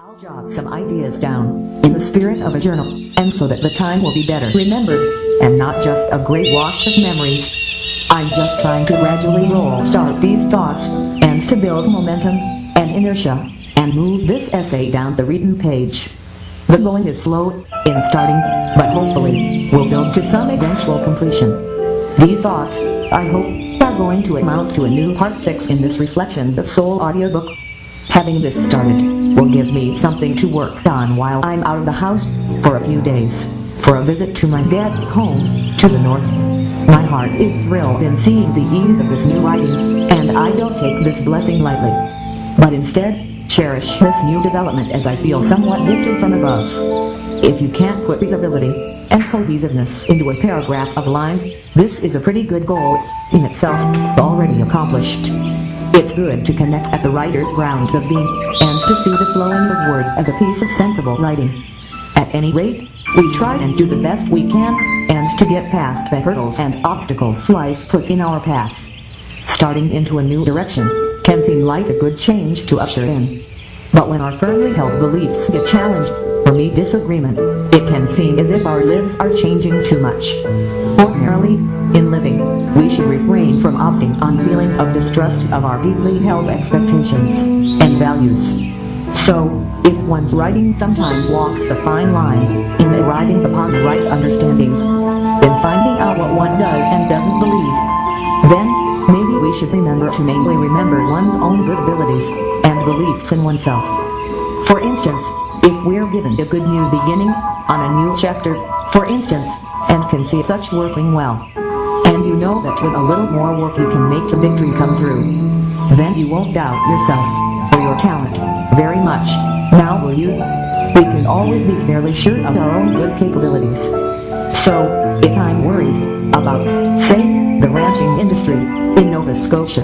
I'll jot some ideas down, in the spirit of a journal, and so that the time will be better remembered, and not just a great wash of memories. I'm just trying to gradually start these thoughts, and to build momentum, and inertia, and move this essay down the written page. The going is slow, in starting, but hopefully, will build to some eventual completion. These thoughts, I hope, are going to amount to a new part 6 in this Reflections of Soul audiobook. Having this started will give me something to work on while I'm out of the house for a few days, for a visit to my dad's home, to the north. My heart is thrilled in seeing the ease of this new writing, and I don't take this blessing lightly, but instead, cherish this new development as I feel somewhat gifted from above. If you can't put readability and cohesiveness into a paragraph of lines, this is a pretty good goal in itself, already accomplished. It's good to connect at the writer's ground of being, and to see the flowing of words as a piece of sensible writing. At any rate, we try and do the best we can, and to get past the hurdles and obstacles life puts in our path. Starting into a new direction can seem like a good change to usher in. But when our firmly held beliefs get challenged, or meet disagreement, it can seem as if our lives are changing too much. Ordinarily, in living, we should refrain from opting on feelings of distrust of our deeply held expectations and values. So, if one's writing sometimes walks a fine line in arriving upon the right understandings, in finding out what one does and doesn't believe, then maybe we should remember to mainly remember one's own good abilities and beliefs in oneself. For instance, if we're given a good new beginning on a new chapter, for instance, and can see such working well, and you know that with a little more work you can make the victory come through, then you won't doubt yourself or your talent very much, now will you? We can always be fairly sure of our own good capabilities. So, if I'm worried about, say, the ranching industry in Nova Scotia,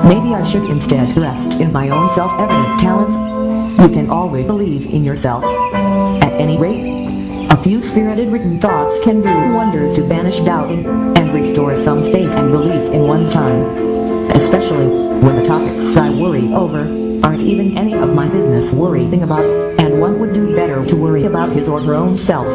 maybe I should instead rest in my own self-evident talents. You can always believe in yourself. At any rate, a few spirited written thoughts can do wonders to banish doubting and restore some faith and belief in one's time, especially when the topics I worry over aren't even any of my business worrying about, and one would do better to worry about his or her own self.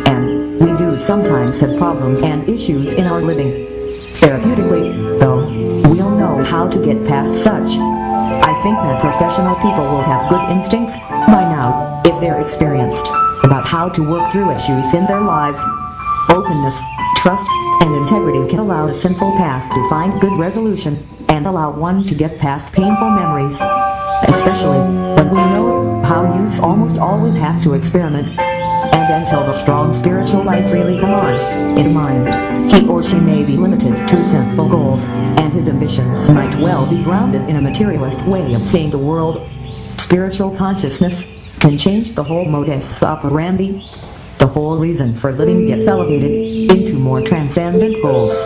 And we do sometimes have problems and issues in our living. Therapeutically, though, we'll know how to get past such. I think that professional people will have good instincts by now, if they're experienced, about how to work through issues in their lives. Openness, trust, and integrity can allow a sinful past to find good resolution, and allow one to get past painful memories, especially when we know how youth almost always have to experiment, and until the strong spiritual lights really come on in mind, he or she may be limited to simple goals, and his ambitions might well be grounded in a materialist way of seeing the world. Spiritual consciousness can change the whole modus operandi. The whole reason for living gets elevated into more transcendent goals,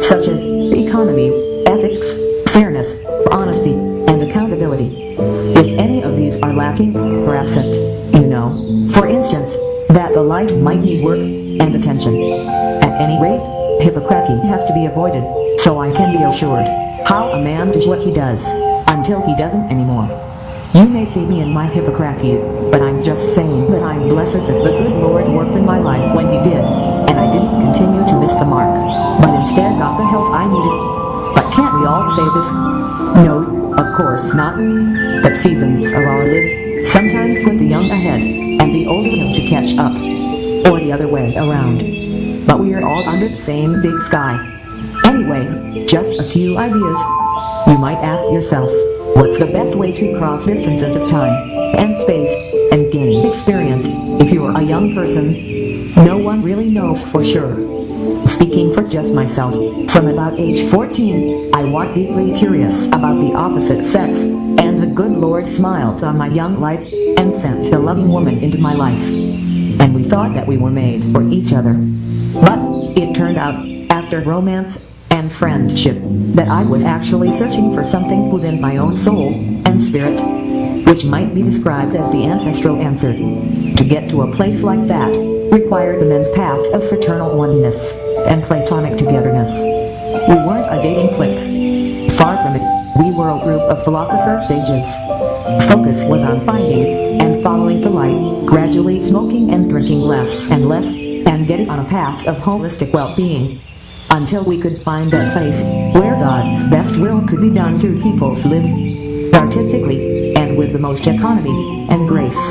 such as economy, ethics, fairness, honesty, and accountability. If any of these are lacking or absent, you know, for instance, that the light might need work and attention. At any rate, hypocrisy has to be avoided, so I can be assured how a man does what he does, until he doesn't anymore. You may see me in my hypocrisy, but I'm just saying that I'm blessed that the good Lord worked in my life when he did, and I didn't continue to miss the mark, but instead got the help I needed. But can't we all say this? No, of course not. But seasons of our lives sometimes put the young ahead, and the older to catch up, or the other way around. But we are all under the same big sky. Anyways, just a few ideas. You might ask yourself, what's the best way to cross distances of time and space and gain experience if you're a young person? No one really knows for sure. Speaking for just myself, from about age 14, I was deeply curious about the opposite sex, and the good Lord smiled on my young life and sent a loving woman into my life. And we thought that we were made for each other. But it turned out, after romance and friendship, that I was actually searching for something within my own soul and spirit, which might be described as the ancestral answer. To get to a place like that required the men's path of fraternal oneness and platonic togetherness. We weren't a dating clique. Far from it. We were a group of philosopher sages. Focus was on finding light, gradually smoking and drinking less and less, and getting on a path of holistic well-being. Until we could find that place where God's best will could be done through people's lives, artistically, and with the most economy and grace.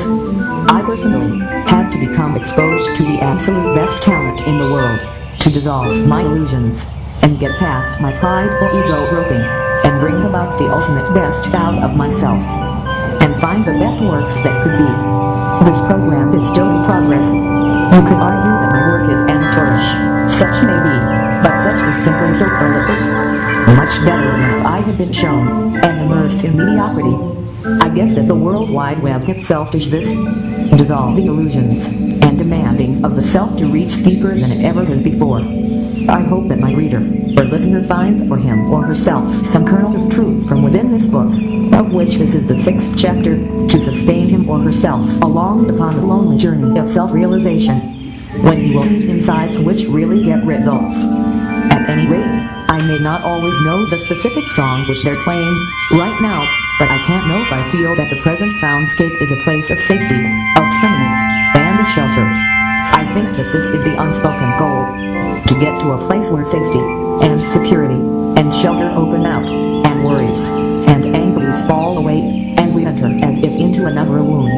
I personally had to become exposed to the absolute best talent in the world, to dissolve my illusions, and get past my pride or ego groping, and bring about the ultimate best out of myself, and find the best works that could be. This program is still in progress. You could argue that my work is amateurish. Such may be, but such is simply superlative. Much better than if I had been shown, and immersed in mediocrity. I guess that the World Wide Web itself is this, dissolving illusions, and demanding of the self to reach deeper than it ever has before. I hope that my reader, or listener finds for him or herself some kernel of truth from within this book, of which this is the 6th chapter, to sustain him or herself along upon the lonely journey of self-realization, when he will need insights which really get results. At any rate, I may not always know the specific song which they're playing right now, but I can't know if I feel that the present soundscape is a place of safety, of permanence, and a shelter. I think that this is the unspoken goal, to get to a place where safety, and security, and shelter open out, and worries, and anxieties fall away, and we enter as if into another womb.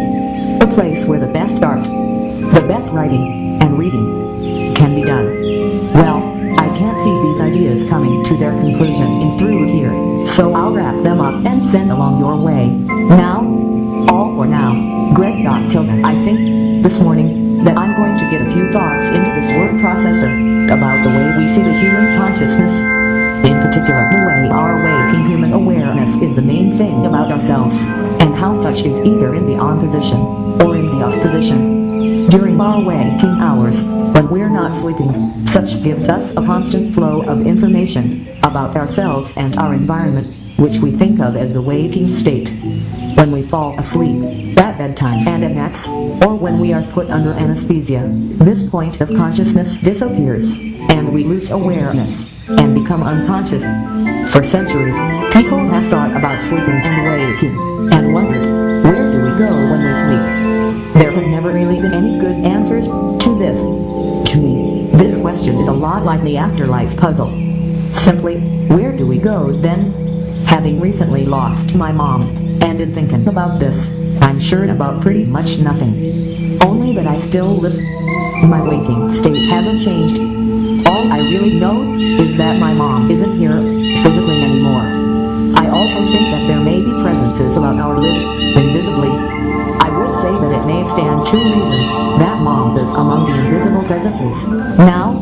A place where the best art, the best writing, and reading, can be done. Well, I can't see these ideas coming to their conclusion in through here, so I'll wrap them up and send along your way. Now, all for now, Greg. Till I think, this morning, that I'm going to get a few thoughts into this word processor, about the way we see the human consciousness. In particular, the way our waking human awareness is the main thing about ourselves, and how such is either in the on position, or in the off position. During our waking hours, when we're not sleeping, such gives us a constant flow of information about ourselves and our environment, which we think of as the waking state. When we fall asleep, at bedtime and at naps, or when we are put under anesthesia, this point of consciousness disappears, and we lose awareness, and become unconscious. For centuries, people have thought about sleeping and waking, and wondered, where do we go when we sleep? There have never really been any good answers to this. To me, this question is a lot like the afterlife puzzle. Simply, where do we go then? Having recently lost my mom, and in thinking about this, I'm sure about pretty much nothing. Only that I still live. My waking state hasn't changed. All I really know is that my mom isn't here physically anymore. I also think that there may be presences about our lives, invisibly. I would say that it may stand to reason that mom is among the invisible presences. Now,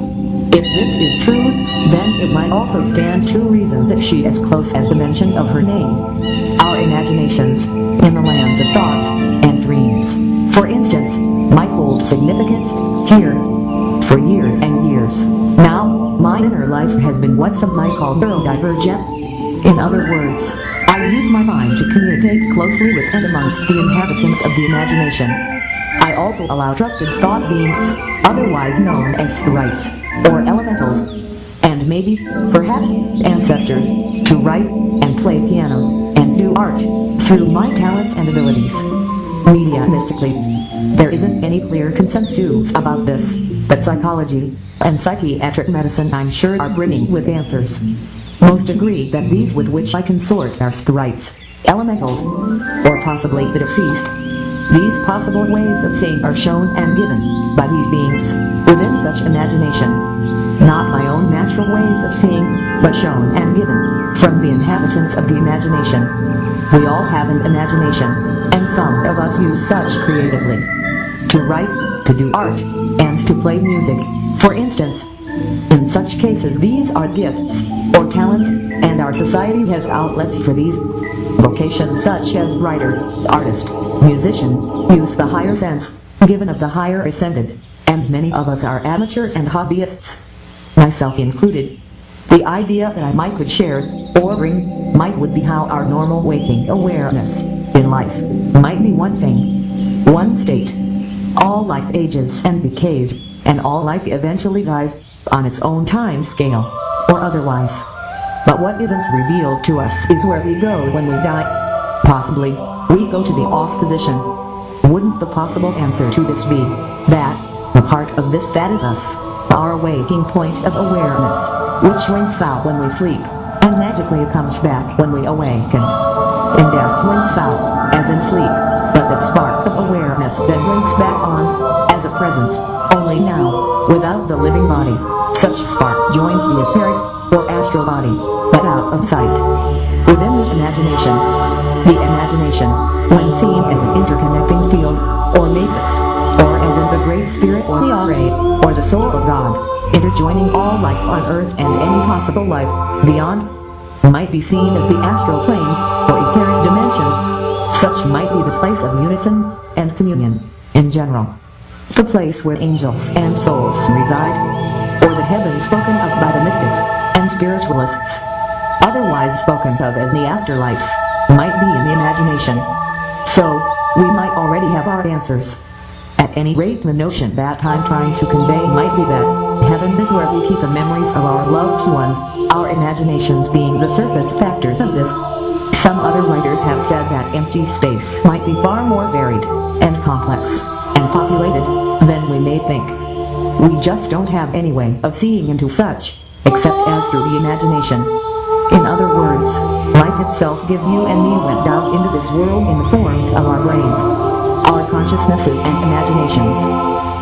if this is true, then it might also stand to reason that she is close as the mention of her name. Our imaginations, in the lands of thoughts and dreams, for instance, might hold significance here for years and years. Now, my inner life has been what some might call neurodivergent. In other words, I use my mind to communicate closely with and amongst the inhabitants of the imagination. I also allow trusted thought beings, otherwise known as sprites, or elementals, and maybe, perhaps, ancestors, to write and play piano and do art through my talents and abilities. Mediumistically, there isn't any clear consensus about this, but psychology and psychiatric medicine, I'm sure, are brimming with answers. Most agree that these with which I consort are sprites, elementals, or possibly the deceased. These possible ways of seeing are shown and given by these beings within such imagination. Not my own natural ways of seeing, but shown and given from the inhabitants of the imagination. We all have an imagination, and some of us use such creatively. To write, to do art, and to play music, for instance. In such cases, these are gifts, or talents, and our society has outlets for these. Vocations such as writer, artist, musician, use the higher sense, given of the higher ascended, and many of us are amateurs and hobbyists, myself included. The idea that I might could share, or bring, might would be how our normal waking awareness, in life, might be one thing, one state. All life ages and decays, and all life eventually dies, on its own time scale, or otherwise. But what isn't revealed to us is where we go when we die. Possibly, we go to the off position. Wouldn't the possible answer to this be that the part of this that is us, our waking point of awareness, which winks out when we sleep, and magically comes back when we awaken? In death winks out, as in sleep, but that spark of awareness then winks back on, as a presence, only now, without the living body. Such spark joins the etheric, or astral body, but out of sight. Within the imagination, when seen as an interconnecting field, or matrix, or as in the Great Spirit or the Array, or the Soul of God, interjoining all life on earth and any possible life beyond, might be seen as the astral plane, or etheric dimension. Such might be the place of unison and communion, in general. The place where angels and souls reside, or the heaven spoken of by the mystics and spiritualists, otherwise spoken of as the afterlife, might be in the imagination. So, we might already have our answers. At any rate, the notion that I'm trying to convey might be that heaven is where we keep the memories of our loved one, our imaginations being the surface factors of this. Some other writers have said that empty space might be far more varied and complex and populated than we may think. We just don't have any way of seeing into such, except as through the imagination. In other words, life itself gives you and me went out into this world in the forms of our brains, our consciousnesses and imaginations.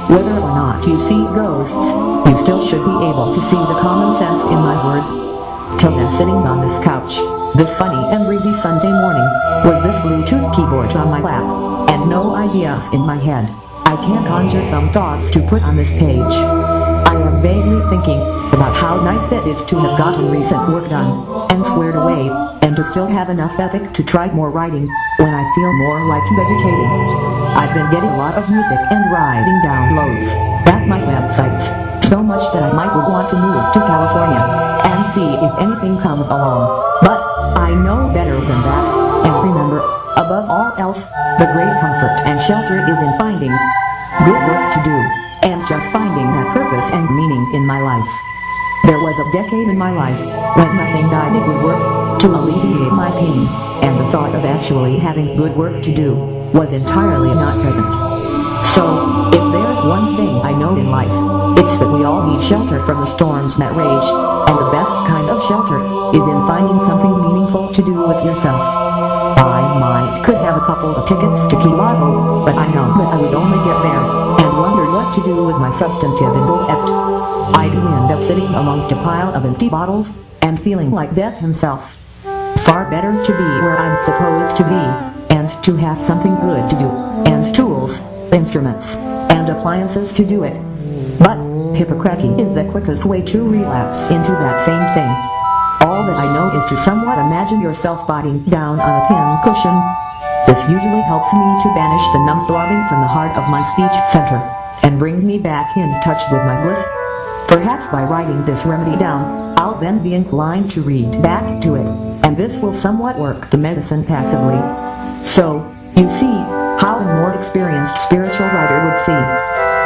Whether or not you see ghosts, you still should be able to see the common sense in my words. Till now, sitting on this couch, this sunny and breezy Sunday morning, with this Bluetooth keyboard on my lap, and no ideas in my head, I can't conjure some thoughts to put on this page. I am vaguely thinking about how nice it is to have gotten recent work done, and squared away, and to still have enough ethic to try more writing, when I feel more like vegetating. I've been getting a lot of music and writing downloads at my websites, so much that I might want to move to California, and see if anything comes along. But I know better than that, and remember, above all else, the great comfort and shelter is in finding good work to do, and just finding that purpose and meaning in my life. There was a decade in my life when nothing guided good work to alleviate my pain, and the thought of actually having good work to do was entirely not present. So, if there's one thing I know in life, it's that we all need shelter from the storms that rage, and the best kind of shelter is in finding something meaningful to do with yourself. I could have a couple of tickets to Key Largo, but I know that I would only get there, and wondered what to do with my substantive intellect. I'd end up sitting amongst a pile of empty bottles, and feeling like death himself. Far better to be where I'm supposed to be, and to have something good to do, and tools, instruments, and appliances to do it. But hypocrisy is the quickest way to relapse into that same thing. All that I know is to somewhat imagine yourself biting down on a pin cushion. This usually helps me to banish the numb throbbing from the heart of my speech center, and bring me back in touch with my bliss. Perhaps by writing this remedy down, I'll then be inclined to read back to it, and this will somewhat work the medicine passively. So, you see how a more experienced spiritual writer would see.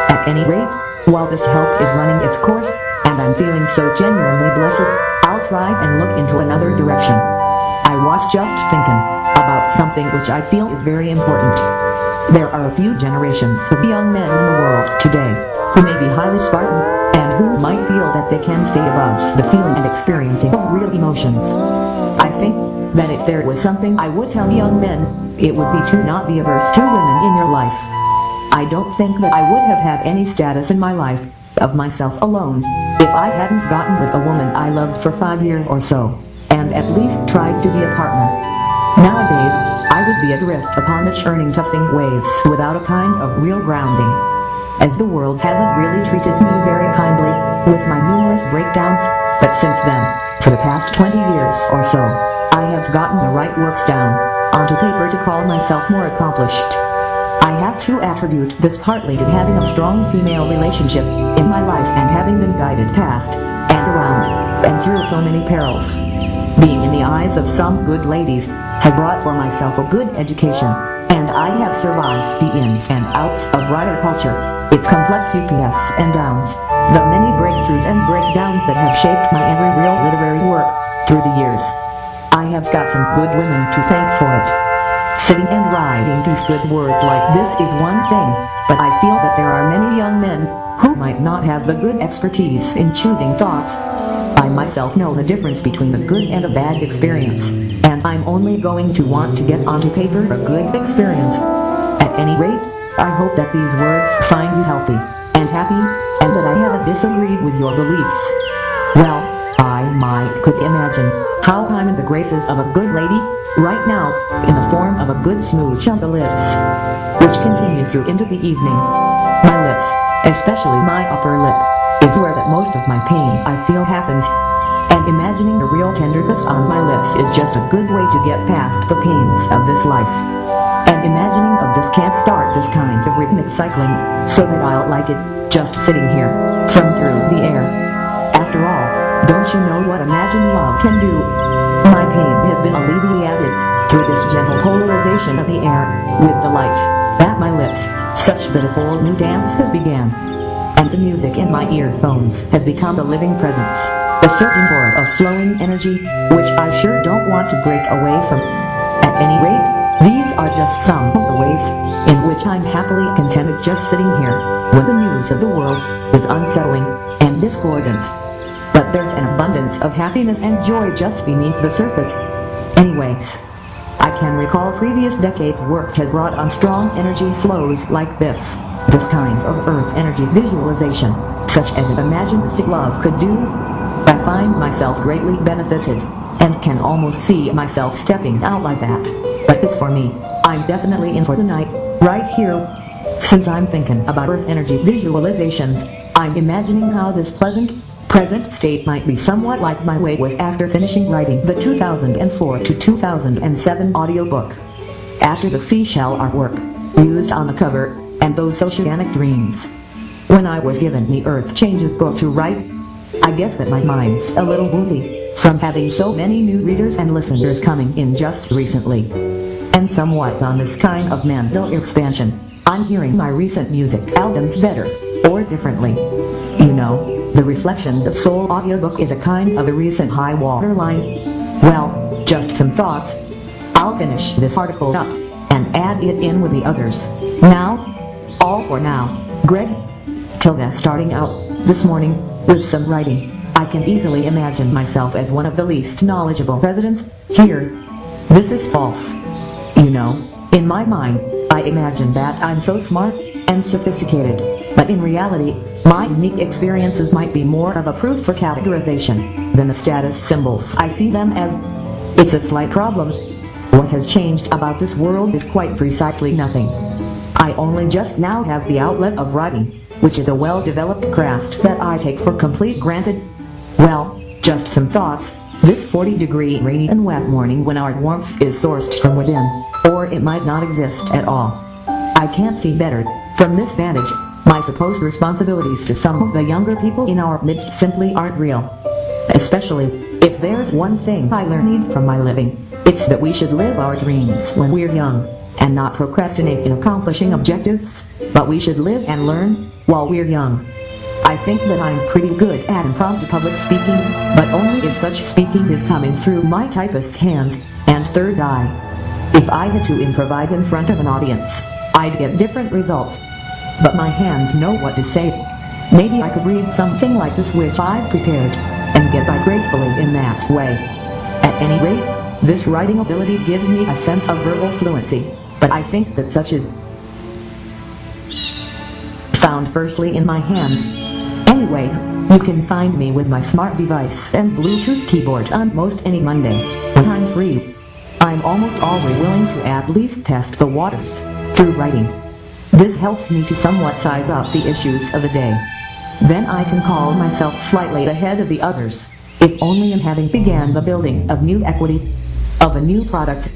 At any rate, while this help is running its course, and I'm feeling so genuinely blessed, I'll try and look into another direction. I was just thinking about something which I feel is very important. There are a few generations of young men in the world today who may be highly Spartan, and who might feel that they can stay above the feeling and experiencing of real emotions. I think that if there was something I would tell young men, it would be to not be averse to women in your life. I don't think that I would have had any status in my life, of myself alone, if I hadn't gotten with a woman I loved for 5 years or so, and at least tried to be a partner. Nowadays, I would be adrift upon the churning, tossing waves without a kind of real grounding. As the world hasn't really treated me very kindly, with my numerous breakdowns, but since then, for the past 20 years or so, I have gotten the right works down onto paper to call myself more accomplished. I have to attribute this partly to having a strong female relationship in my life, and having been guided past and around and through so many perils. Being in the eyes of some good ladies has brought for myself a good education, and I have survived the ins and outs of writer culture, its complex ups and downs, the many breakthroughs and breakdowns that have shaped my every real literary work through the years. I have got some good women to thank for it. Sitting and writing these good words like this is one thing, but I feel that there are many young men who might not have the good expertise in choosing thoughts. I myself know the difference between a good and a bad experience, and I'm only going to want to get onto paper a good experience. At any rate, I hope that these words find you healthy and happy, and that I haven't disagreed with your beliefs. Well, I could imagine how I'm in the graces of a good lady right now, in the form of a good smooch on the lips, which continues through into the evening. My lips, especially my upper lip, is where that most of my pain I feel happens, and imagining a real tenderness on my lips is just a good way to get past the pains of this life. And imagining of this can't start this kind of rhythmic cycling, so that I'll like it, just sitting here, from through the air. After all, don't you know what imagined love can do? My pain has been alleviated through this gentle polarization of the air with the light at my lips, such that a whole new dance has began. And the music in my earphones has become a living presence, a surging board of flowing energy, which I sure don't want to break away from. At any rate, these are just some of the ways in which I'm happily contented just sitting here, when the news of the world is unsettling and discordant. But there's an abundance of happiness and joy just beneath the surface. Anyways, I can recall previous decades' work has brought on strong energy flows like this kind of earth energy visualization, such as an imaginistic love could do. I find myself greatly benefited, and can almost see myself stepping out like that. But as for me, I'm definitely in for the night, right here. Since I'm thinking about earth energy visualizations, I'm imagining how this pleasant present state might be somewhat like my way was after finishing writing the 2004 to 2007 audiobook. After the seashell artwork used on the cover, and those oceanic dreams. When I was given the Earth Changes book to write, I guess that my mind's a little woozy from having so many new readers and listeners coming in just recently. And somewhat on this kind of mental expansion, I'm hearing my recent music albums better, or differently. You know, the Reflections of Soul audiobook is a kind of a recent high water line. Well, just some thoughts. I'll finish this article up and add it in with the others. Now, all for now, Greg. Till then, starting out this morning with some writing, I can easily imagine myself as one of the least knowledgeable presidents here. This is false. You know, in my mind, I imagine that I'm so smart and sophisticated, but in reality, my unique experiences might be more of a proof for categorization than the status symbols I see them as. It's a slight problem. What has changed about this world is quite precisely nothing. I only just now have the outlet of writing, which is a well-developed craft that I take for complete granted. Well, just some thoughts. This 40-degree rainy and wet morning when our warmth is sourced from within, or it might not exist at all. I can't see better. From this vantage, my supposed responsibilities to some of the younger people in our midst simply aren't real. Especially, if there's one thing I learned from my living, it's that we should live our dreams when we're young, and not procrastinate in accomplishing objectives, but we should live and learn while we're young. I think that I'm pretty good at impromptu public speaking, but only if such speaking is coming through my typist's hands and third eye. If I had to improvise in front of an audience, I'd get different results. But my hands know what to say. Maybe I could read something like this which I've prepared, and get by gracefully in that way. At any rate, this writing ability gives me a sense of verbal fluency, but I think that such is found firstly in my hand. Anyways, you can find me with my smart device and Bluetooth keyboard on most any Monday when I'm free. I'm almost always willing to at least test the waters through writing. This helps me to somewhat size up the issues of the day. Then I can call myself slightly ahead of the others, if only in having began the building of new equity, of a new product.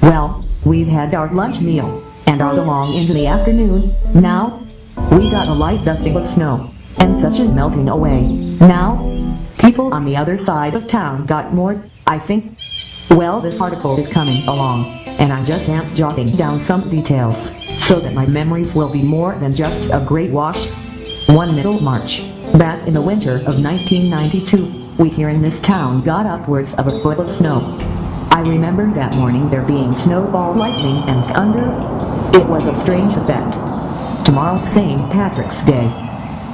Well, we've had our lunch meal, and are along into the afternoon, now. We got a light dusting of snow, and such is melting away, now. People on the other side of town got more, I think. Well, this article is coming along, and I just am jotting down some details, so that my memories will be more than just a great wash. One middle March, back in the winter of 1992, we here in this town got upwards of a foot of snow. I remember that morning there being snowball lightning and thunder. It was a strange effect. Tomorrow's St. Patrick's Day.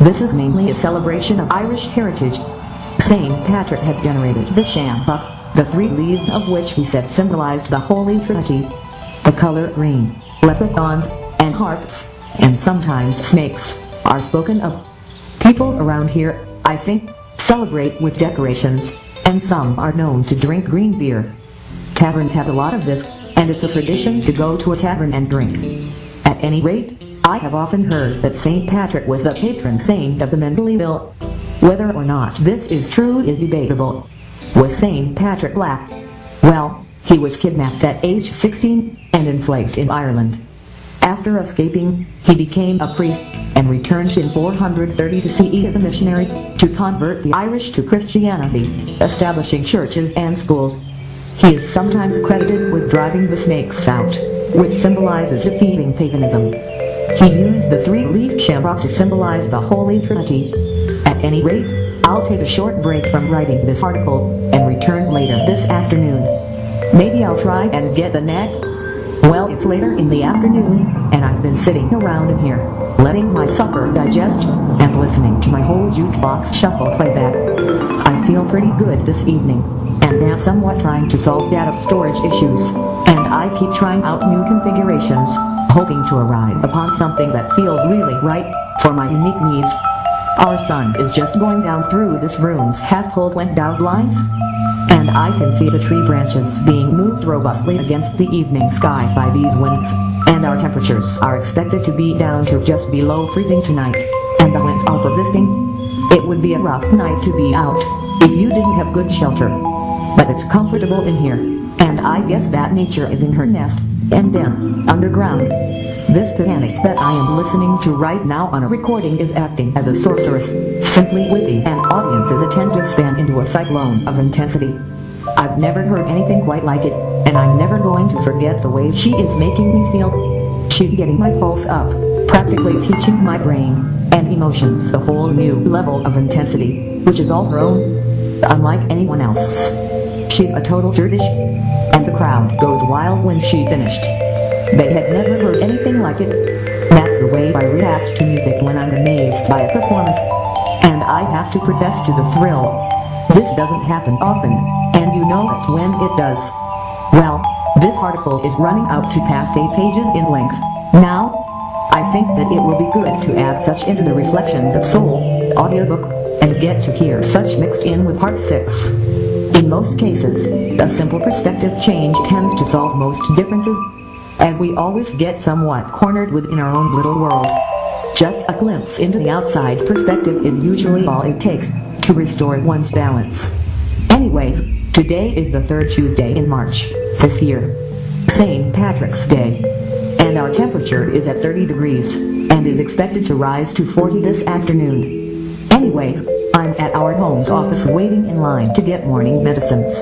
This is mainly a celebration of Irish heritage. St. Patrick had generated the shamrock, the 3 leaves of which we said symbolized the Holy Trinity. The color green, leprechauns, and harps, and sometimes snakes, are spoken of. People around here, I think, celebrate with decorations, and some are known to drink green beer. Taverns have a lot of this, and it's a tradition to go to a tavern and drink. At any rate, I have often heard that St. Patrick was the patron saint of the mentally ill. Whether or not this is true is debatable. Was St. Patrick black? Well, he was kidnapped at age 16 and enslaved in Ireland. After escaping, he became a priest and returned in 430 CE as a missionary to convert the Irish to Christianity, establishing churches and schools. He is sometimes credited with driving the snakes out, which symbolizes defeating paganism. He used the 3-leaf shamrock to symbolize the Holy Trinity. At any rate, I'll take a short break from writing this article and return later this afternoon. Maybe I'll try and get the knack. Well, it's later in the afternoon, and I've been sitting around in here, letting my supper digest, and listening to my whole jukebox shuffle playback. I feel pretty good this evening, and am somewhat trying to solve data storage issues, and I keep trying out new configurations, hoping to arrive upon something that feels really right for my unique needs. Our sun is just going down through this room's half-pulled went-down blinds, and I can see the tree branches being moved robustly against the evening sky by these winds, and our temperatures are expected to be down to just below freezing tonight, and the winds are persisting. It would be a rough night to be out if you didn't have good shelter, but it's comfortable in here, and I guess that nature is in her nest, and then, underground. This pianist that I am listening to right now on a recording is acting as a sorceress, simply witty and audience's attentive span into a cyclone of intensity. I've never heard anything quite like it, and I'm never going to forget the way she is making me feel. She's getting my pulse up, practically teaching my brain and emotions a whole new level of intensity, which is all her own, unlike anyone else's. She's a total dervish, and the crowd goes wild when she finished. They had never heard anything like it. That's the way I react to music when I'm amazed by a performance, and I have to confess to the thrill. This doesn't happen often, and you know it when it does. Well, this article is running out to past 8 pages in length. Now, I think that it will be good to add such into the Reflections of Soul audiobook, and get to hear such mixed in with part 6. In most cases, a simple perspective change tends to solve most differences, as we always get somewhat cornered within our own little world. Just a glimpse into the outside perspective is usually all it takes to restore one's balance. Anyways, today is the 3rd Tuesday in March, this year. St. Patrick's Day. And our temperature is at 30 degrees, and is expected to rise to 40 this afternoon. Anyways, I'm at our home's office waiting in line to get morning medicines.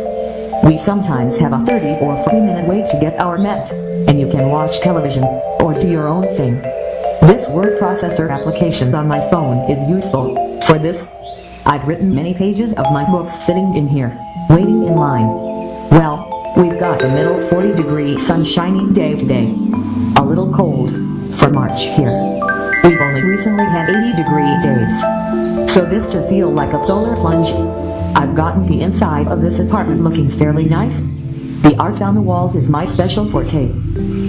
We sometimes have a 30 or 40-minute wait to get our meds, and you can watch television, or do your own thing. This word processor application on my phone is useful for this. I've written many pages of my books sitting in here, waiting in line. Well, we've got a middle 40-degree sunshiny day today. A little cold for March here. We've only recently had 80-degree days, so this does feel like a solar plunge. I've gotten the inside of this apartment looking fairly nice. The art on the walls is my special forte.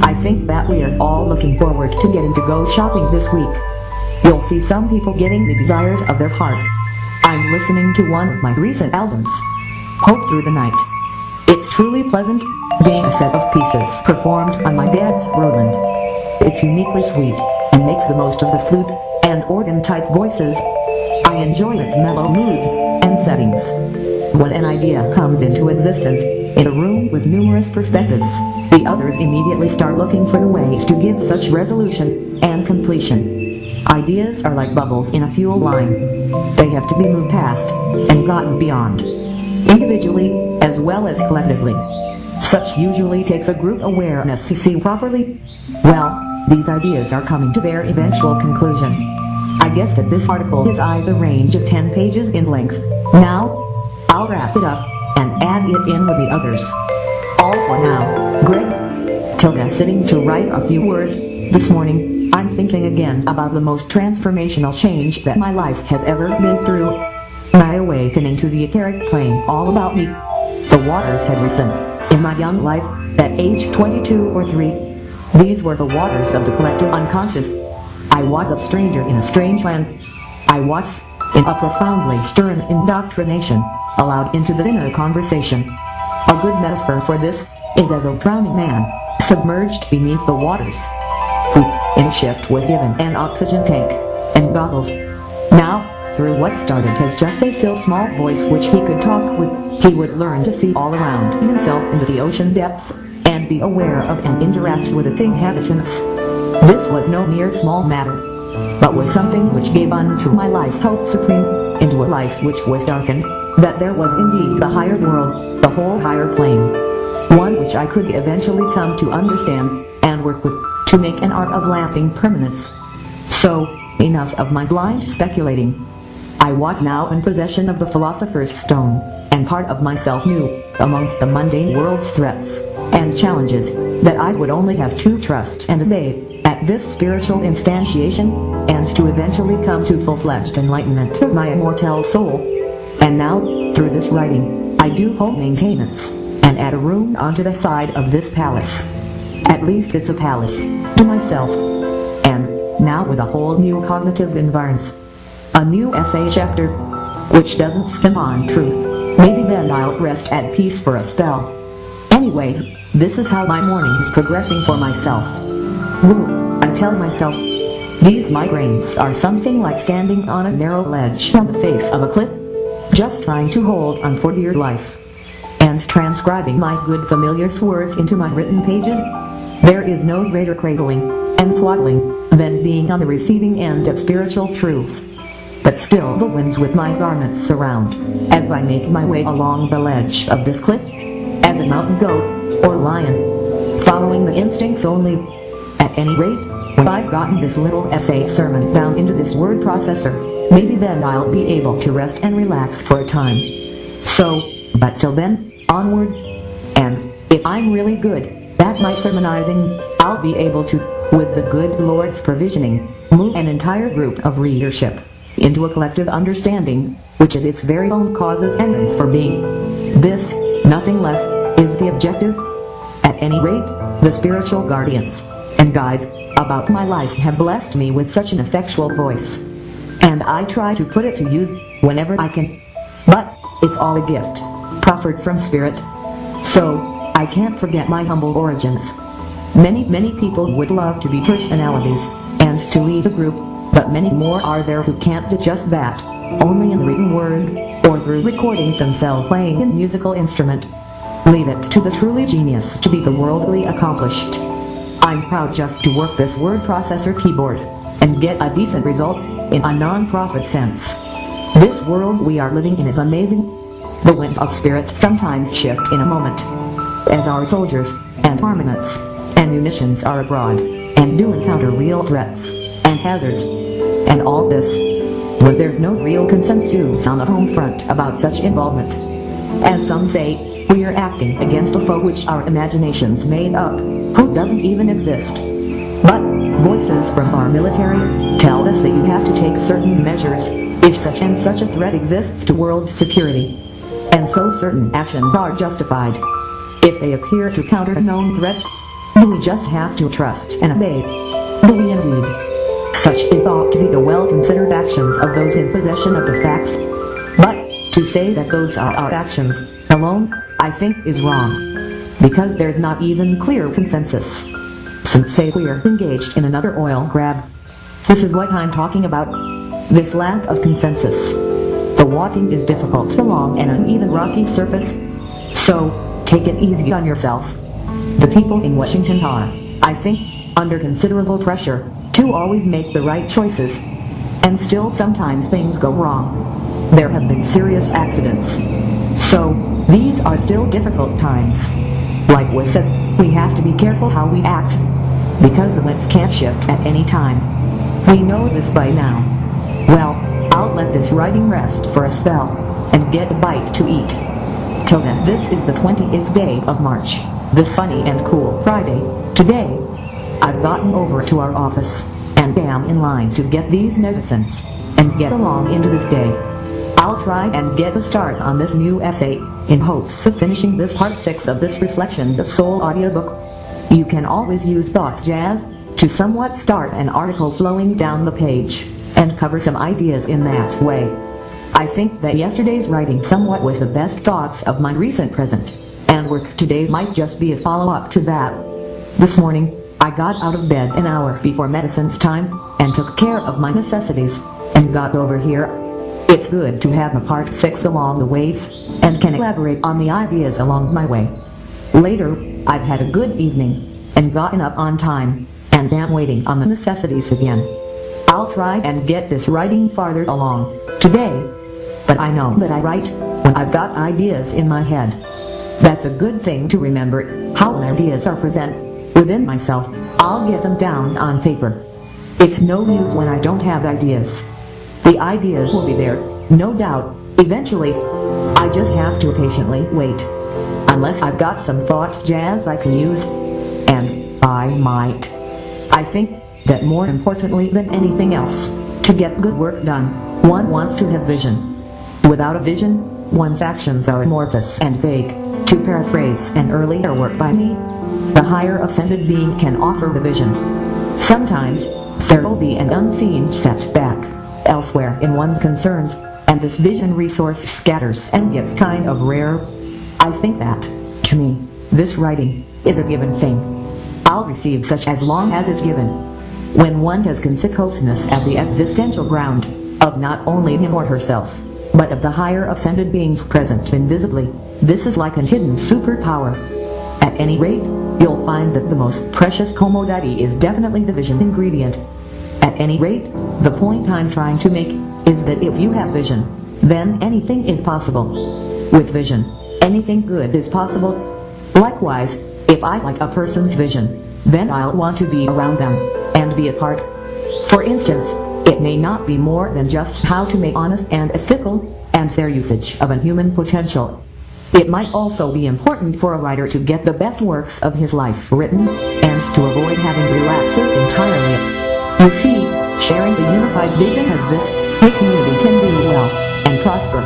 I think that we are all looking forward to getting to go shopping this week. You'll see some people getting the desires of their heart. I'm listening to one of my recent albums, Hope Through the Night. It's truly pleasant, being a set of pieces performed on my dad's Roland. It's uniquely sweet, and makes the most of the flute and organ-type voices. I enjoy its mellow moods and settings. When an idea comes into existence, in a room with numerous perspectives, the others immediately start looking for the ways to give such resolution and completion. Ideas are like bubbles in a fuel line. They have to be moved past and gotten beyond, individually as well as collectively. Such usually takes a group awareness to see properly. Well, these ideas are coming to their eventual conclusion. I guess that this article is either range of 10 pages in length. Now, I'll wrap it up and add it in with the others. All for now, Greg. Tilda sitting to write a few words. This morning, I'm thinking again about the most transformational change that my life has ever been through. My awakening to the etheric plane all about me. The waters had risen in my young life, at age 22 or 3. These were the waters of the collective unconscious. I was a stranger in a strange land. I was, in a profoundly stern indoctrination, allowed into the inner conversation. A good metaphor for this is as a drowning man, submerged beneath the waters, who, in a shift, was given an oxygen tank and goggles. Now, through what started as just a still small voice which he could talk with, he would learn to see all around himself into the ocean depths, and be aware of and interact with its inhabitants. This was no mere small matter, but was something which gave unto my life health supreme, into a life which was darkened, that there was indeed the higher world, the whole higher plane, one which I could eventually come to understand, and work with, to make an art of lasting permanence. So, enough of my blind speculating. I was now in possession of the Philosopher's Stone, and part of myself knew, amongst the mundane world's threats and challenges, that I would only have to trust and obey at this spiritual instantiation, and to eventually come to full-fledged enlightenment of my immortal soul. And now, through this writing, I do home maintenance, and add a room onto the side of this palace. At least it's a palace, to myself. And, now with a whole new cognitive environs. A new essay chapter, which doesn't skim on truth. Maybe then I'll rest at peace for a spell. Anyways, this is how my morning is progressing for myself. Woo, I tell myself, these migraines are something like standing on a narrow ledge on the face of a cliff, just trying to hold on for dear life, and transcribing my good familiar words into my written pages. There is no greater cradling and swaddling than being on the receiving end of spiritual truths. But still the winds with my garments surround, as I make my way along the ledge of this cliff, as a mountain goat, or lion, following the instincts only. At any rate, when I've gotten this little essay sermon down into this word processor, maybe then I'll be able to rest and relax for a time. So, but till then, onward, and, if I'm really good at my sermonizing, I'll be able to, with the good Lord's provisioning, move an entire group of readership into a collective understanding, which is its very own causes and ends for being. This, nothing less, is the objective. At any rate, the spiritual guardians and guides about my life have blessed me with such an effectual voice, and I try to put it to use whenever I can. But it's all a gift, proffered from Spirit. So, I can't forget my humble origins. Many people would love to be personalities, and to lead a group, but many more are there who can't do just that, only in the written word, or through recording themselves playing a musical instrument. Leave it to the truly genius to be the worldly accomplished. I'm proud just to work this word processor keyboard, and get a decent result, in a non-profit sense. This world we are living in is amazing. The winds of spirit sometimes shift in a moment, as our soldiers, and armaments, and munitions are abroad, and do encounter real threats, and hazards, and all this, when there's no real consensus on the home front about such involvement. As some say, we are acting against a foe which our imaginations made up, who doesn't even exist. But, voices from our military tell us that you have to take certain measures, if such and such a threat exists to world security. And so certain actions are justified, if they appear to counter a known threat. Do we just have to trust and obey? Do we indeed? Such is thought to be the well-considered actions of those in possession of the facts. But, to say that those are our actions, alone, I think is wrong. Because there's not even clear consensus. Since say we're engaged in another oil grab. This is what I'm talking about. This lack of consensus. The walking is difficult along an uneven rocky surface. So, take it easy on yourself. The people in Washington are, I think, under considerable pressure to always make the right choices. And still sometimes things go wrong. There have been serious accidents. So, these are still difficult times. Like was said, we have to be careful how we act, because the winds can't shift at any time. We know this by now. Well, I'll let this writing rest for a spell, and get a bite to eat. Till then, this is the 20th day of March. this sunny and cool Friday. Today, I've gotten over to our office and am in line to get these medicines and get along into this day. I'll try and get a start on this new essay in hopes of finishing this part 6 of this Reflections of Soul audiobook. You can always use thought jazz to somewhat start an article flowing down the page and cover some ideas in that way. I think that yesterday's writing somewhat was the best thoughts of my recent present, and work today might just be a follow-up to that. This morning, I got out of bed an hour before medicine's time and took care of my necessities and got over here. It's good to have a part 6 along the ways and can elaborate on the ideas along my way. Later, I've had a good evening and gotten up on time and am waiting on the necessities again. I'll try and get this writing farther along today, but I know that I write when I've got ideas in my head. That's a good thing to remember, how ideas are present within myself. I'll get them down on paper. It's no use when I don't have ideas. The ideas will be there, no doubt, eventually. I just have to patiently wait. Unless I've got some thought jazz I can use, and I might. I think that more importantly than anything else, to get good work done, one wants to have vision. Without a vision, one's actions are amorphous and vague. To paraphrase an earlier work by me, the higher ascended being can offer the vision. Sometimes, there will be an unseen setback elsewhere in one's concerns, and this vision resource scatters and gets kind of rare. I think that, to me, this writing is a given thing. I'll receive such as long as it's given. When one has consciousness at the existential ground of not only him or herself, but of the higher ascended beings present invisibly, this is like a hidden superpower. At any rate, you'll find that the most precious commodity is definitely the vision ingredient. At any rate, the point I'm trying to make is that if you have vision, then anything is possible. With vision, anything good is possible. Likewise, if I like a person's vision, then I'll want to be around them and be a part. For instance, it may not be more than just how to make honest and ethical and fair usage of a human potential. It might also be important for a writer to get the best works of his life written, and to avoid having relapses entirely. You see, sharing the unified vision of this community can do well and prosper.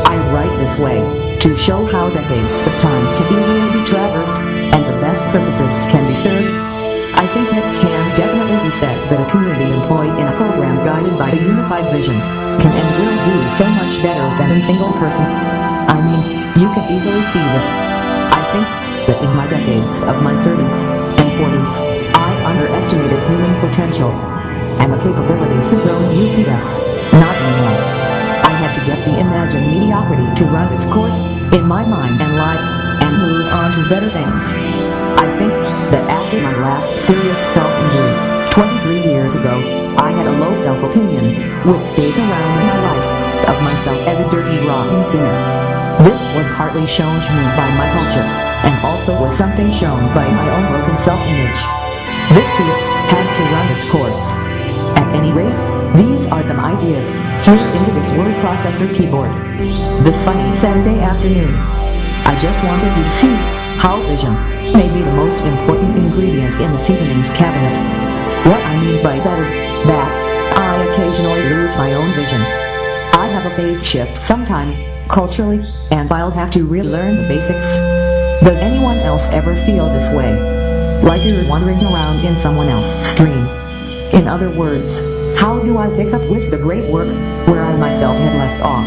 I write this way to show how decades of time can easily be traversed, and the best purposes can be served. I think it can definitely be said that a community employed in a program guided by a unified vision can and will do so much better than a single person. I mean, you can easily see this. I think that in my decades of my 30s and 40s, I underestimated human potential and the capabilities of those UPS. Not anymore. I had to get the imagined mediocrity to run its course in my mind and life, and move on to better things. I think that after my last serious self-injury, 23 years ago, I had a low self-opinion, which stayed around in my life, of myself as a dirty, rotten sinner. This was partly shown to me by my culture, and also was something shown by my own broken self-image. This too had to run its course. At any rate, these are some ideas here into this word processor keyboard. This sunny Saturday afternoon, I just wanted you to see how vision may be the most important ingredient in the seasonings cabinet. What I mean by that is that I occasionally lose my own vision. I have a phase shift sometimes, culturally, and I'll have to relearn the basics. Does anyone else ever feel this way? Like you're wandering around in someone else's stream? In other words, how do I pick up with the great work where I myself had left off?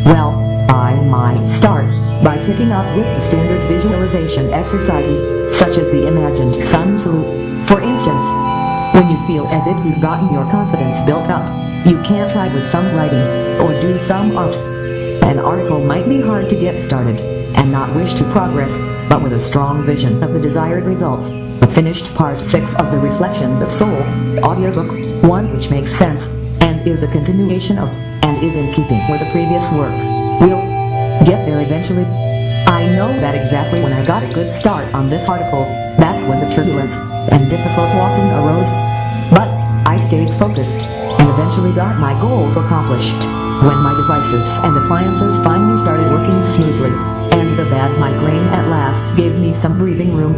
Well, I might start by picking up with the standard visualization exercises, such as the imagined sun salute. For instance, when you feel as if you've gotten your confidence built up, you can't try with some writing, or do some art. An article might be hard to get started, and not wish to progress, but with a strong vision of the desired results, the finished part 6 of the Reflections of Soul audiobook, one which makes sense, and is a continuation of, and is in keeping with the previous work, will get there eventually. I know that exactly when I got a good start on this article, that's when the turbulence and difficult walking arose. But I stayed focused, and eventually got my goals accomplished. when my devices and appliances finally started working smoothly, and the bad migraine at last gave me some breathing room.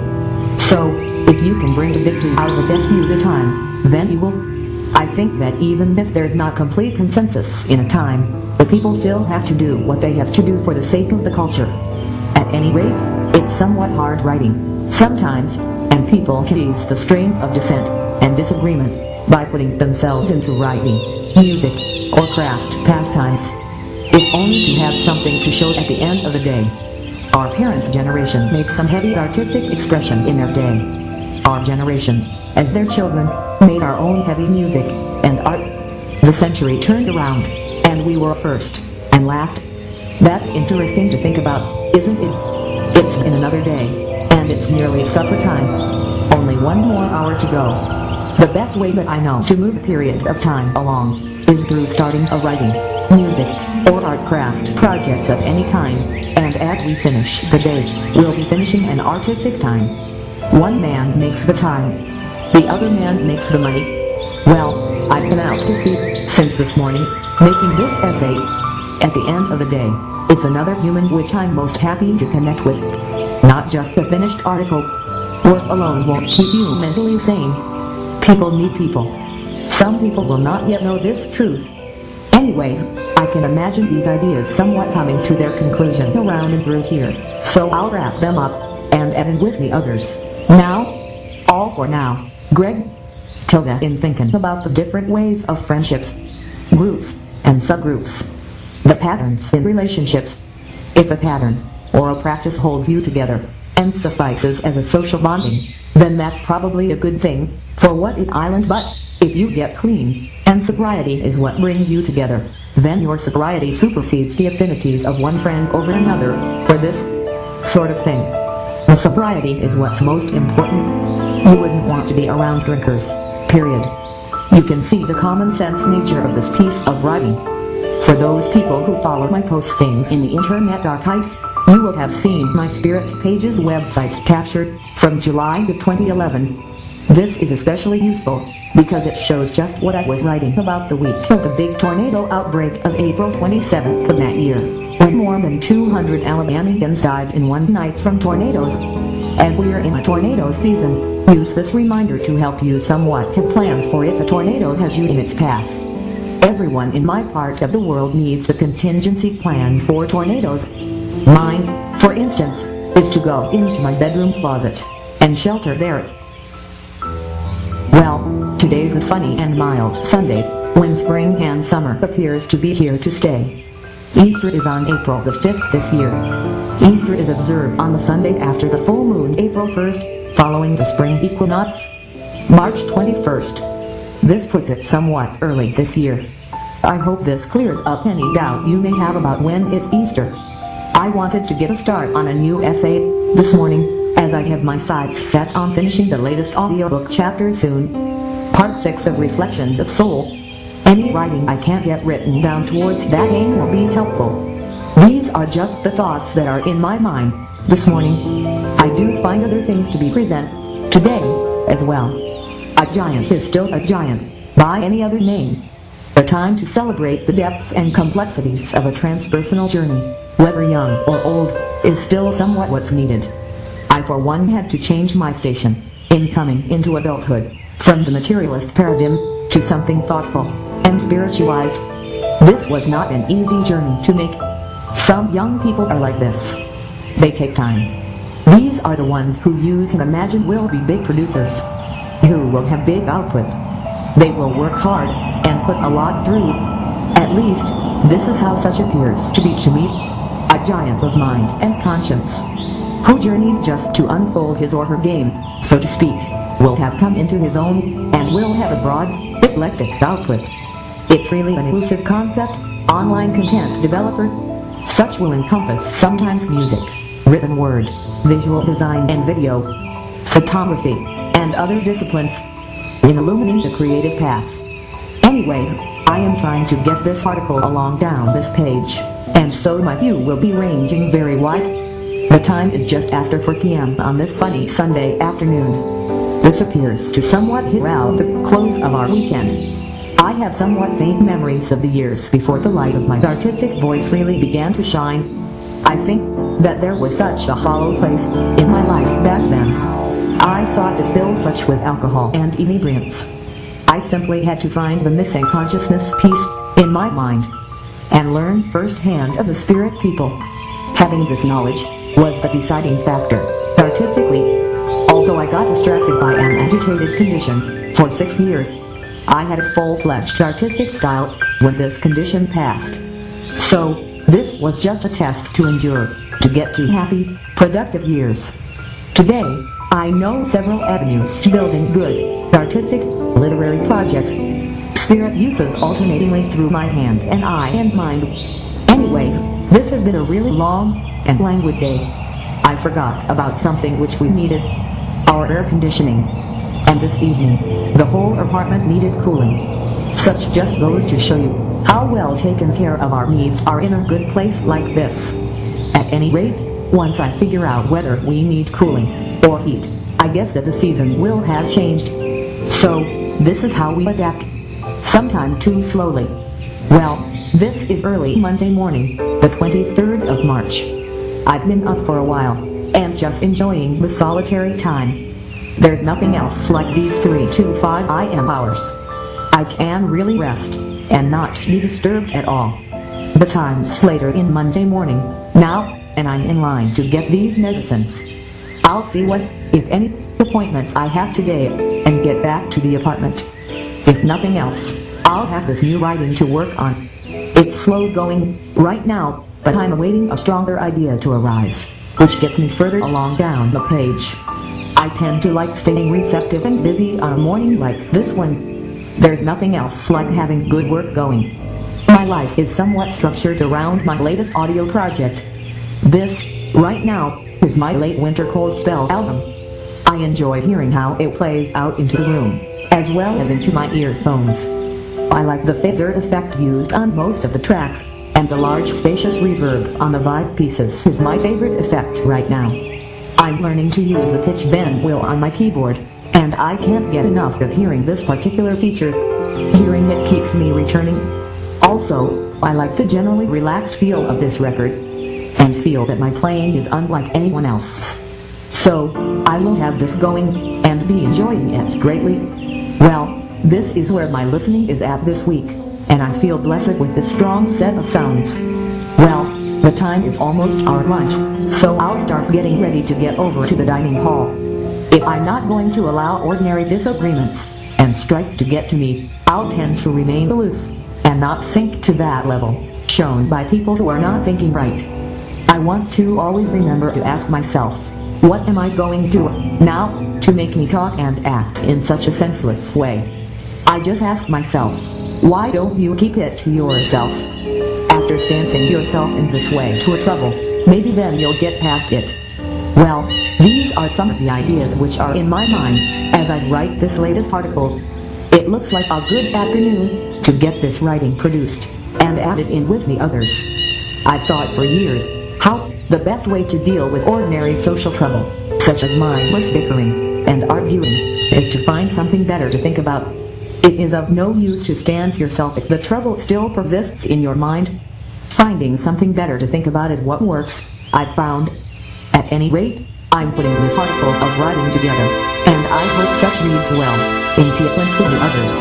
So, if you can bring the victory out of a disputed time, then you will. I think that even if there's not complete consensus in a time, the people still have to do what they have to do for the sake of the culture. At any rate, it's somewhat hard writing, sometimes, and people can ease the strains of dissent and disagreement by putting themselves into writing, music, or craft pastimes, if only to have something to show at the end of the day. Our parents' generation makes some heavy artistic expression in their day. Our generation, as their children, made our own heavy music and art. The century turned around, and we were first and last. That's interesting to think about, isn't it? It's in another day, and it's nearly supper time. Only one more hour to go. The best way that I know to move a period of time along is through starting a writing, music, or art craft project of any kind, and as we finish the day, we'll be finishing an artistic time. One man makes the time, the other man makes the money. Well, I've been out to sea since this morning, making this essay. At the end of the day, it's another human which I'm most happy to connect with. Not just a finished article. Work alone won't keep you mentally sane. People need people. Some people will not yet know this truth. Anyways, I can imagine these ideas somewhat coming to their conclusion around and through here, so I'll wrap them up, and end with the others. Now, all for now, Greg. Tilda in thinking about the different ways of friendships, groups, and subgroups. The patterns in relationships. If a pattern, or a practice holds you together, and suffices as a social bonding, then that's probably a good thing, for what is island but, if you get clean, and sobriety is what brings you together, then your sobriety supersedes the affinities of one friend over another, for this sort of thing. The sobriety is what's most important. You wouldn't want to be around drinkers, period. You can see the common sense nature of this piece of writing. For those people who follow my postings in the Internet Archive, you will have seen my Spirit Pages website captured from July of 2011. This is especially useful because it shows just what I was writing about the week of the big tornado outbreak of April 27th of that year, when more than 200 Alabamians died in one night from tornadoes. As we are in a tornado season, use this reminder to help you somewhat have plans for if a tornado has you in its path. Everyone in my part of the world needs a contingency plan for tornadoes. Mine, for instance, is to go into my bedroom closet and shelter there. Well, today's a sunny and mild Sunday, when spring and summer appears to be here to stay. Easter is on April the 5th this year. Easter is observed on the Sunday after the full moon April 1st, following the spring equinox, March 21st. This puts it somewhat early this year. I hope this clears up any doubt you may have about when it's Easter. I wanted to get a start on a new essay this morning, as I have my sights set on finishing the latest audiobook chapter soon. Part 6 of Reflections of Soul. Any writing I can't get written down towards that aim will be helpful. These are just the thoughts that are in my mind this morning. I do find other things to be present today as well. A giant is still a giant, by any other name. The time to celebrate the depths and complexities of a transpersonal journey, whether young or old, is still somewhat what's needed. I for one had to change my station, in coming into adulthood, from the materialist paradigm, to something thoughtful and spiritualized. This was not an easy journey to make. Some young people are like this. They take time. These are the ones who you can imagine will be big producers, who will have big output. They will work hard, and put a lot through. At least, this is how such appears to be to me. A giant of mind and conscience, who journeyed just to unfold his or her game, so to speak, will have come into his own, and will have a broad, eclectic output. It's really an elusive concept, online content developer. Such will encompass sometimes music, written word, visual design and video, photography, and other disciplines, in illuminating the creative path. Anyways, I am trying to get this article along down this page, and so my view will be ranging very wide. The time is just after 4 p.m. on this sunny Sunday afternoon. This appears to somewhat herald the close of our weekend. I have somewhat faint memories of the years before the light of my artistic voice really began to shine. I think that there was such a hollow place in my life back then. I sought to fill such with alcohol and inebriants. I simply had to find the missing consciousness piece in my mind and learn firsthand of the spirit people. Having this knowledge was the deciding factor artistically. Although I got distracted by an agitated condition for 6 years, I had a full-fledged artistic style when this condition passed. So, this was just a test to endure, to get to happy, productive years. Today, I know several avenues to building good, artistic, literary projects. Spirit uses alternatingly through my hand and eye and mind. Anyways, this has been a really long and languid day. I forgot about something which we needed, our air conditioning. And this evening, the whole apartment needed cooling. Such just goes to show you how well taken care of our needs are in a good place like this. At any rate, once I figure out whether we need cooling or heat, I guess that the season will have changed. So, this is how we adapt. Sometimes too slowly. Well, this is early Monday morning, the 23rd of March. I've been up for a while, and just enjoying the solitary time. There's nothing else like these 3 to 5 AM hours. I can really rest, and not be disturbed at all. The time's later in Monday morning, now, and I'm in line to get these medicines. I'll see what, if any, appointments I have today, and get back to the apartment. If nothing else, I'll have this new writing to work on. It's slow going, right now, but I'm awaiting a stronger idea to arise, which gets me further along down the page. I tend to like staying receptive and busy on a morning like this one. There's nothing else like having good work going. My life is somewhat structured around my latest audio project. This, right now, is my late winter cold spell album. I enjoy hearing how it plays out into the room, as well as into my earphones. I like the phaser effect used on most of the tracks, and the large spacious reverb on the vibe pieces is my favorite effect right now. I'm learning to use the pitch bend wheel on my keyboard, and I can't get enough of hearing this particular feature. Hearing it keeps me returning. Also, I like the generally relaxed feel of this record, and feel that my playing is unlike anyone else's. So, I will have this going, and be enjoying it greatly. Well, this is where my listening is at this week, and I feel blessed with this strong set of sounds. Well, the time is almost our lunch, so I'll start getting ready to get over to the dining hall. If I'm not going to allow ordinary disagreements and strife to get to me, I'll tend to remain aloof, and not sink to that level shown by people who are not thinking right. I want to always remember to ask myself, what am I going through now to make me talk and act in such a senseless way? I just ask myself, why don't you keep it to yourself? After stancing yourself in this way to a trouble, maybe then you'll get past it. Well, these are some of the ideas which are in my mind as I write this latest article. It looks like a good afternoon to get this writing produced and added in with the others. I've thought for years how the best way to deal with ordinary social trouble, such as mindless bickering and arguing, is to find something better to think about. It is of no use to stance yourself if the trouble still persists in your mind. Finding something better to think about is what works, I've found. At any rate, I'm putting this article of writing together, and I hope such reads well, in sequence with the others.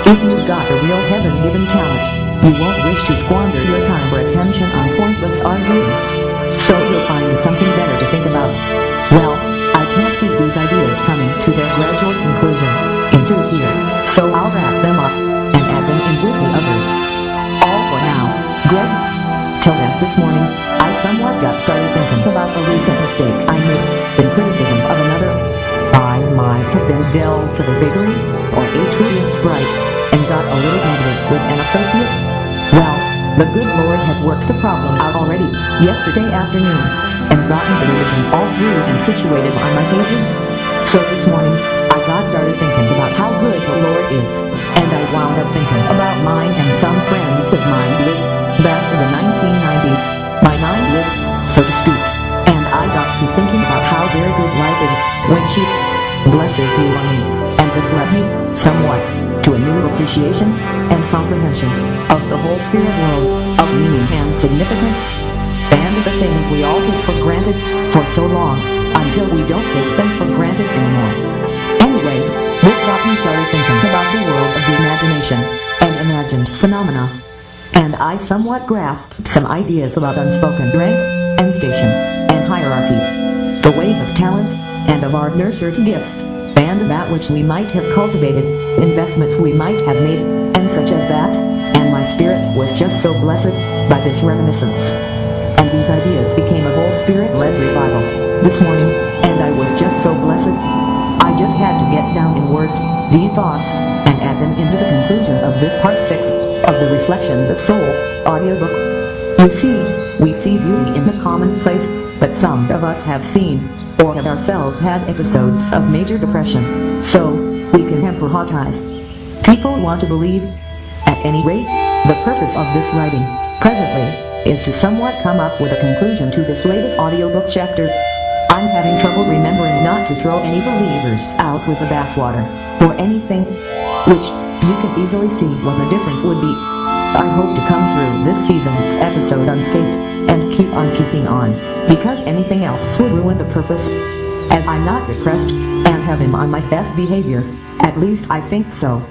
If you've got a real heaven-given talent, you won't wish to squander your time or attention on pointless arguing. So you'll find something better to think about. Well, I can't see these ideas coming to their gradual conclusion into here, so I'll wrap them up and add them in with the others. All for now, Greg. Till then this morning, I somewhat got started thinking about a recent mistake I made in criticism of another. I might have been delved to the vagary or atrium sprite and got a little negative with an associate. Well, the good Lord had worked the problem out already yesterday afternoon and gotten the religions all through and situated on my pages. So this morning, I got started thinking about how good the Lord is, and I wound up thinking about mine and some friends of mine lived back in the 1990s. My mind lived, so to speak, and I got to thinking about how very good life is when she blesses you on me, and this led me, somewhat, to a new appreciation and comprehension of the whole spirit world of meaning and significance, and the things we all take for granted for so long, until we don't take them for granted anymore. Anyways, this got me started thinking about the world of the imagination and imagined phenomena, and I somewhat grasped some ideas about unspoken rank and station and hierarchy, the wave of talents and of our nurtured gifts, and that which we might have cultivated, investments we might have made, and such as that, and my spirit was just so blessed by this reminiscence. And these ideas became a whole spirit-led revival this morning, and I was just so blessed. I just had to get down in words these thoughts, and add them into the conclusion of this part 6 of the Reflections of Soul audiobook. You see, we see beauty in the commonplace, but some of us have seen, or have ourselves had episodes of major depression, so we can empathize. People want to believe. At any rate, the purpose of this writing, presently, is to somewhat come up with a conclusion to this latest audiobook chapter. I'm having trouble remembering not to throw any believers out with the bathwater, or anything, which you can easily see what the difference would be. I hope to come through this season's episode unscathed, and keep on keeping on, because anything else would ruin the purpose. As I'm not depressed, and have been on my best behavior, at least I think so.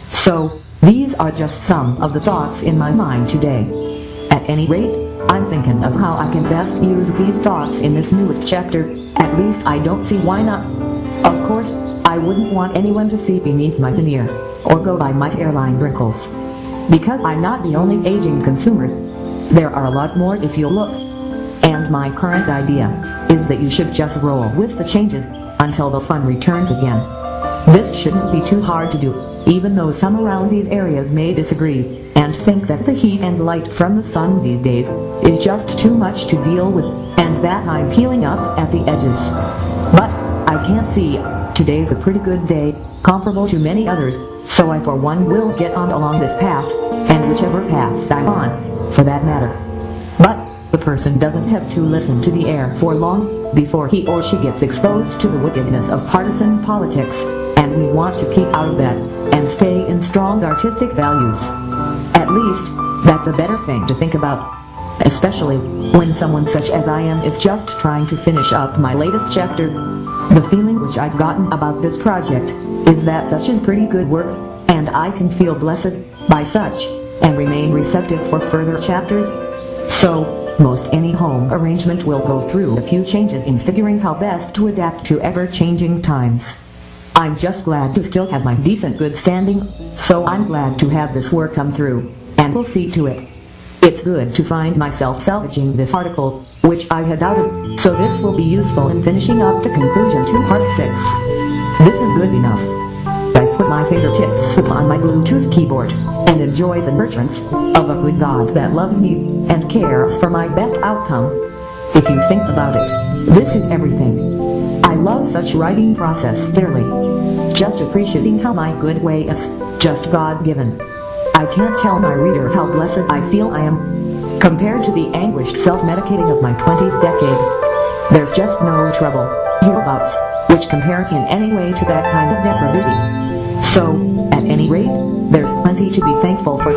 So, these are just some of the thoughts in my mind today. At any rate, I'm thinking of how I can best use these thoughts in this newest chapter. At least I don't see why not. Of course, I wouldn't want anyone to see beneath my veneer, or go by my hairline wrinkles. Because I'm not the only aging consumer. There are a lot more if you look. And my current idea is that you should just roll with the changes until the fun returns again. This shouldn't be too hard to do, even though some around these areas may disagree and think that the heat and light from the sun these days is just too much to deal with, and that I'm peeling up at the edges. But I can't see. Today's a pretty good day, comparable to many others, so I for one will get on along this path, and whichever path I'm on, for that matter. But the person doesn't have to listen to the air for long before he or she gets exposed to the wickedness of partisan politics, and we want to keep out of that and stay in strong artistic values. At least, that's a better thing to think about, especially when someone such as I am is just trying to finish up my latest chapter. The feeling which I've gotten about this project is that such is pretty good work, and I can feel blessed by such, and remain receptive for further chapters. So, most any home arrangement will go through a few changes in figuring how best to adapt to ever-changing times. I'm just glad to still have my decent good standing, so I'm glad to have this work come through, and will see to it. It's good to find myself salvaging this article, which I had doubted, so this will be useful in finishing up the conclusion to part 6. This is good enough. I put my fingertips upon my Bluetooth keyboard, and enjoy the nurturance of a good God that loves me, and cares for my best outcome. If you think about it, this is everything. I love such writing process dearly. Just appreciating how my good way is just God-given. I can't tell my reader how blessed I feel I am. Compared to the anguished self-medicating of my 20s decade, there's just no trouble hereabouts which compares in any way to that kind of depravity. So, at any rate, there's plenty to be thankful for.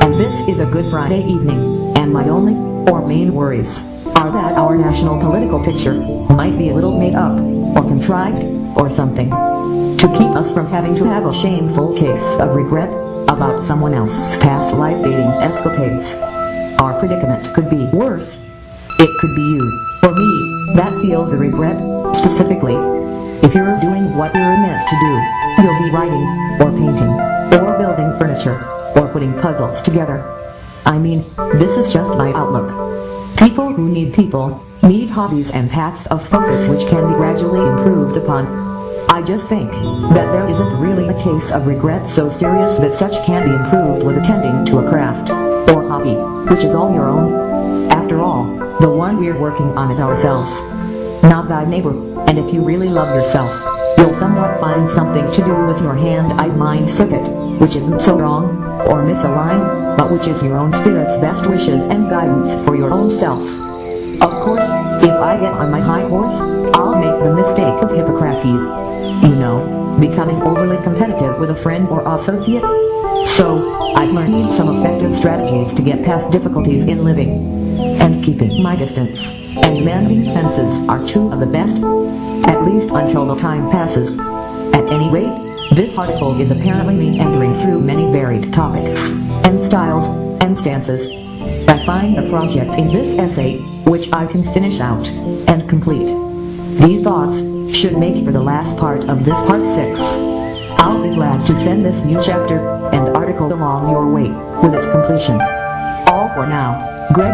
And this is a Good Friday evening, and my only, or main worries, are that our national political picture might be a little made up, or contrived, or something, to keep us from having to have a shameful case of regret about someone else's past life-dating escapades. Our predicament could be worse. It could be you, or me, that feels the regret, specifically. If you're doing what you're meant to do, you'll be writing, or painting, or building furniture, or putting puzzles together. I mean, this is just my outlook. People who need people, need hobbies and paths of focus which can be gradually improved upon. I just think that there isn't really a case of regret so serious that such can't be improved with attending to a craft, or hobby, which is all your own. After all, the one we're working on is ourselves, not thy neighbor, and if you really love yourself, you'll somewhat find something to do with your hand-eye mind circuit, which isn't so wrong, or misaligned, but which is your own spirit's best wishes and guidance for your own self. Of course, if I get on my high horse, I'll make the mistake of Hippocrates. You know, becoming overly competitive with a friend or associate. So, I've learned some effective strategies to get past difficulties in living. And keeping my distance and mending fences are two of the best, at least until the time passes. At any rate, this article is apparently meandering through many varied topics, and styles, and stances. I find a project in this essay, which I can finish out, and complete. These thoughts should make for the last part of this part 6. I'll be glad to send this new chapter and article along your way with its completion. All for now, Greg.